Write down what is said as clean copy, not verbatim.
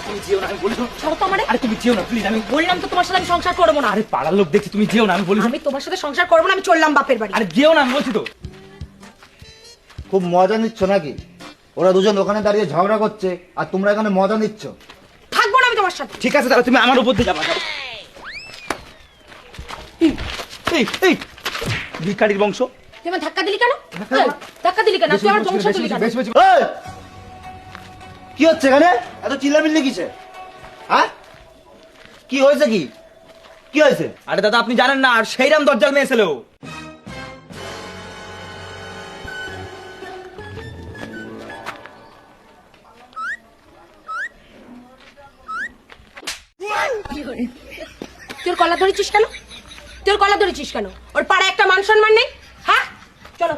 তুমি যেও না, আমি বলি তো। ছাড়ো তো আমারে। আরে তুমি যেও না প্লিজ, আমি বললাম তো তোমার সাথে আমি সংসার করবো না। আরে পাড়ার লোক দেখছি, তুমি যেও না, আমি বলি তো। আমি তোমার সাথে সংসার করবো না, আমি চললাম বাপের বাড়ি। আরে যেও না, আমি বলছি তো। খুব মজা নিচ্ছ নাকি? ওরা দুজন ওখানে দাঁড়িয়ে ঝগড়া করছে আর তোমরা এখানে মজা নিচ্ছ। থাকবো না আমি তোমার সাথে। ঠিক আছে, তাহলে তুমি আমার উপর দিয়ে যাবা। এই ভিখারির বংশ। তুই আমার ধাক্কা দিলি কেন? ধাক্কা দিলি কেন? তুই আমার বংশ দিলি কেন? এই! কি হচ্ছে এখানে? এত চিল্লামিল্লি কিসে? হ্যাঁ, কি হয়েছে? কি কি হয়েছে? আরে দাদা আপনি জানেন না, আর সেইরাম দরজাল মেয়ে ছিল। তোর কলা ধরেছিস কেন? তোর কলা ধরেছিস কেন? ওর পাড়ায় একটা মান সম্মান নেই? হ্যাঁ, চলো।